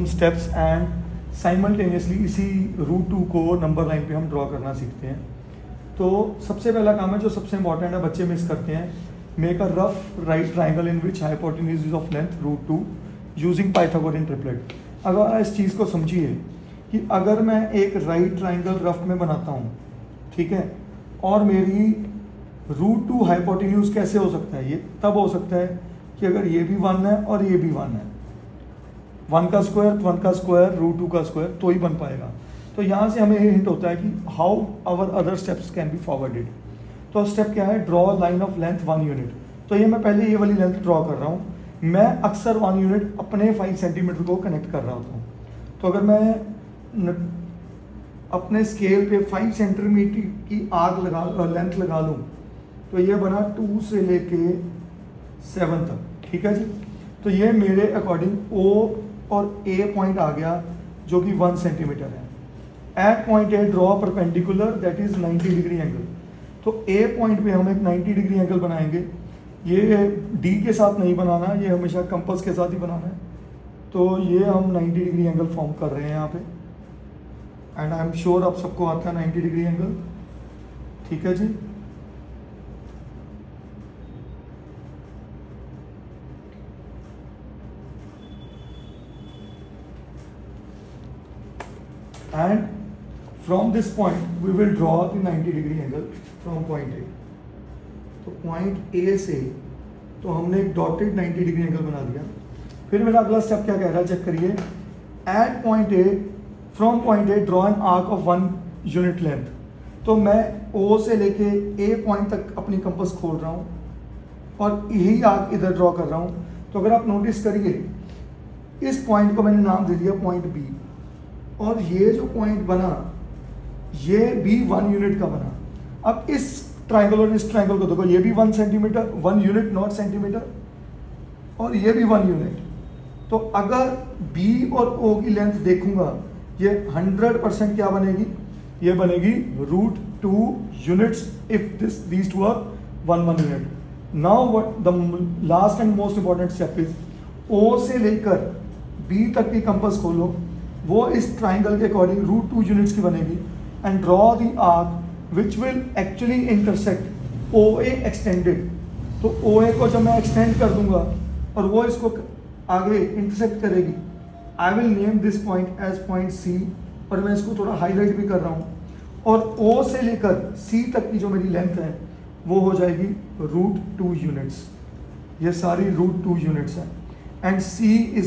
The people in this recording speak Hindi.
स्टेप्स एंड साइमल्टेनियसली इसी रूट 2 को नंबर लाइन पे हम ड्रॉ करना सीखते हैं। तो सबसे पहला काम है जो सबसे इंपॉर्टेंट है, बच्चे मिस करते हैं, make a rough right triangle in which hypotenuse is of length root 2 using Pythagorean triplet. अगर इस चीज़ को समझिए कि अगर मैं एक राइट ट्राइंगल रफ में बनाता हूँ, ठीक है, और मेरी रूट 2 हाइपोटेन्यूज कैसे हो सकता है, ये तब हो सकता है कि अगर ये भी 1 है और ये भी 1 है, 1 का स्क्वायर रूट 2 का स्क्वायर तो ही बन पाएगा। तो यहाँ से हमें ये हिंट होता है कि how our other steps can be forwarded. तो स्टेप क्या है, draw line of length 1 unit. तो ये मैं पहले ये वाली लेंथ ड्रॉ कर रहा हूँ, मैं अक्सर 1 यूनिट अपने 5 सेंटीमीटर को कनेक्ट कर रहा होता हूँ। तो अगर मैं अपने स्केल पे 5 सेंटीमीटर की लेंथ लगा लूँ तो ये बना 2 से लेके 7 तक, ठीक है जी। तो ये मेरे अकॉर्डिंग O और A पॉइंट आ गया जो कि 1 सेंटीमीटर है। At point A draw perpendicular that is 90 degree angle. तो A पॉइंट पे हम एक 90 डिग्री एंगल बनाएंगे। ये D के साथ नहीं बनाना, ये हमेशा कंपास के साथ ही बनाना है। तो ये हम 90 डिग्री एंगल फॉर्म कर रहे हैं यहाँ पे, एंड आई एम श्योर आप सबको आता है 90 डिग्री एंगल, ठीक है जी। And from this point we will draw the 90 degree angle from point A। तो point A से तो हमने एक डॉटेड 90 डिग्री एंगल बना दिया। फिर मेरा अगला स्टेप क्या कह रहा है, चेक करिए। At point A, from point A draw an arc of 1 unit length. तो मैं O से लेके A पॉइंट तक अपनी कंपास खोल रहा हूँ और यही आर्क इधर ड्रॉ कर रहा हूँ। तो अगर आप नोटिस करिए, इस पॉइंट को मैंने नाम दे दिया पॉइंट B, और ये जो पॉइंट बना ये भी 1 यूनिट का बना। अब इस ट्राइंगल और इस ट्राइंगल को देखो, ये भी 1 सेंटीमीटर, 1 यूनिट नॉट सेंटीमीटर, और ये भी 1 यूनिट। तो अगर B और O की लेंथ देखूंगा, ये 100% क्या बनेगी, ये बनेगी root 2 units if these two are 1 unit. Now what the last and most important step is, O से लेकर B तक की कंपास खोलो, वो इस ट्राइंगल के अकॉर्डिंग रूट 2 यूनिट्स की बनेगी, and draw the arc which will actually intersect OA extended. तो OA को जब मैं एक्सटेंड कर दूंगा और वो इसको आगे इंटरसेक्ट करेगी, I will name this point as point C, और मैं इसको थोड़ा हाईलाइट भी कर रहा हूँ। और O से लेकर C तक की जो मेरी लेंथ है वो हो जाएगी रूट 2 यूनिट्स। ये सारी रूट 2 यूनिट्स हैं, एंड C इज